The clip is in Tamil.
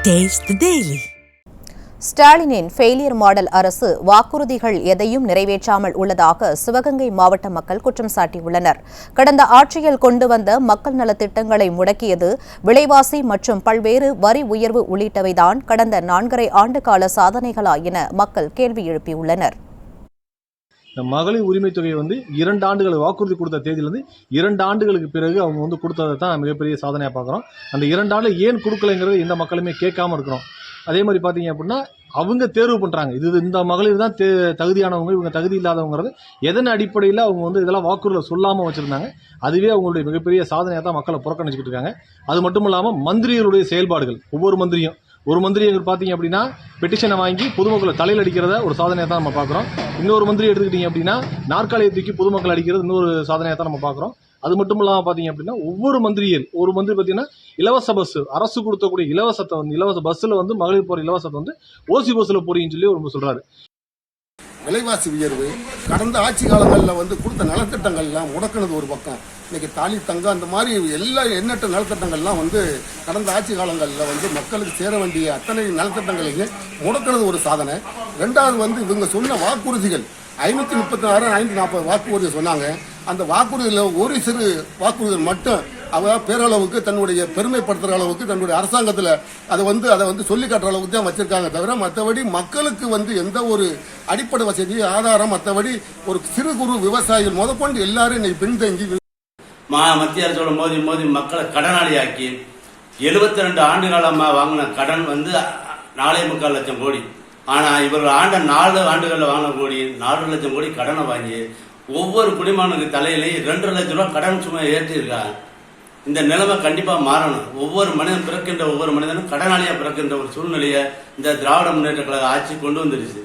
Taste the Daily. ஸ்டாலினின் ஃபெயிலியர் மாடல் அரசு வாக்குறுதிகள் எதையும் நிறைவேற்றாமல் உள்ளதாக சிவகங்கை மாவட்ட மக்கள் குற்றம் சாட்டியுள்ளனர். கடந்த ஆட்சியில் கொண்டு வந்த மக்கள் நலத்திட்டங்களை முடக்கியது, விலைவாசி மற்றும் பல்வேறு வரி உயர்வு உள்ளிட்டவைதான் கடந்த 4.5 ஆண்டு கால சாதனைகளா என மக்கள் கேள்வி எழுப்பியுள்ளனர். இந்த மகளிர் உரிமை தொகையை 2 ஆண்டுகள் வாக்குறுதி கொடுத்த தேதியிலிருந்து 2 ஆண்டுகளுக்கு பிறகு அவங்க கொடுத்ததை தான் மிகப்பெரிய சாதனையாக பார்க்குறோம். அந்த 2 ஆண்டு ஏன் கொடுக்கலைங்கிறது எந்த மக்களுமே கேட்காம இருக்கிறோம். அதே மாதிரி பார்த்தீங்க அப்படின்னா அவங்க தேர்வு பண்ணுறாங்க, இந்த மகளிர் தான் தகுதியானவங்க, இவங்க தகுதி இல்லாதவங்கிறது எதன் அடிப்படையில் அவங்க இதெல்லாம் வாக்குறுதியில் சொல்லாமல் வச்சுருந்தாங்க. அதுவே அவங்களுடைய மிகப்பெரிய சாதனையாக தான் மக்களை புறக்கணிச்சுக்கிட்டு இருக்காங்க. அது மட்டும் இல்லாமல் மந்திரிகளுடைய செயல்பாடுகள், ஒவ்வொரு மந்திரியும் ஒரு மந்திரி பார்த்தீங்க அப்படின்னா பெட்டிஷனை வாங்கி பொதுமக்களை தலையில் அடிக்கிறத ஒரு சாதனையாக தான் நம்ம பார்க்குறோம். இன்னொரு மந்திரி எடுத்துக்கிட்டீங்க அப்படின்னா நாற்காலியை தூக்கி பொதுமக்கள் அடிக்கிறது இன்னொரு சாதனையாக தான் நம்ம பார்க்குறோம். அது மட்டும் இல்லாமல் பார்த்தீங்க அப்படின்னா ஒரு மந்திரி பார்த்தீங்கன்னா இலவச பஸ், அரசு கொடுத்தக்கூடிய இலவசத்தை இலவச பஸ்ஸில் மகளிர் போகிற இலவசத்தை ஓசி பஸ்ஸில் போறீங்கன்னு சொல்லி ஒரு சொல்கிறாரு. விலைவாசி உயர்வு, கடந்த ஆட்சி காலங்களில் கொடுத்த நலத்திட்டங்கள்லாம் முடக்கினது ஒரு பக்கம். இன்னைக்கு தாலி தங்கம் அந்த மாதிரி எல்லா எண்ணற்ற நலத்திட்டங்கள்லாம் கடந்த ஆட்சி காலங்களில் மக்களுக்கு சேர வேண்டிய அத்தனை நலத்திட்டங்களையும் முடக்கினது ஒரு சாதனை. ரெண்டாவது இவங்க சொன்ன வாக்குறுதிகள் 536 540 வாக்குறுதி சொன்னாங்க. அந்த வாக்குறுதியில் ஒரு சிறு வாக்குறுதிகள் மட்டும் பேரளவுக்கு தன்னுடைய பெருமைப்படுத்துற அளவுக்கு தன்னுடைய அரசாங்கத்தில் அதை சொல்லி காட்டுற அளவுக்கு தான் வச்சிருக்காங்க. தவிர மற்றபடி மக்களுக்கு எந்த ஒரு அடிப்படை வசதி ஆதாரம், மற்றபடி ஒரு சிறு குறு விவசாயிகள் முதற்கொண்டு எல்லாரும் இன்னைக்கு பின்தங்கி மத்திய அரசோட மோதி மக்களை கடனாளியாக்கி 72 ஆண்டு காலமா வாங்கின கடன் 4.25 லட்சம் கோடி. ஆனா இவர்கள் ஆண்ட 4 ஆண்டுகளில் வாங்கின கோடி 4 லட்சம் கோடி கடனை வாங்கி ஒவ்வொரு குடிமகனுக்கு தலையிலேயே 2.5 லட்சம் ரூபாய் கடன் சுமை ஏற்றிருக்காங்க. இந்த நிலைமை கண்டிப்பா மாறணும். ஒவ்வொரு மனிதனும் கடனாளியா பிறக்கின்ற ஒரு சூழ்நிலையை இந்த திராவிட முன்னேற்ற கழக ஆட்சி கொண்டு வந்துருச்சு.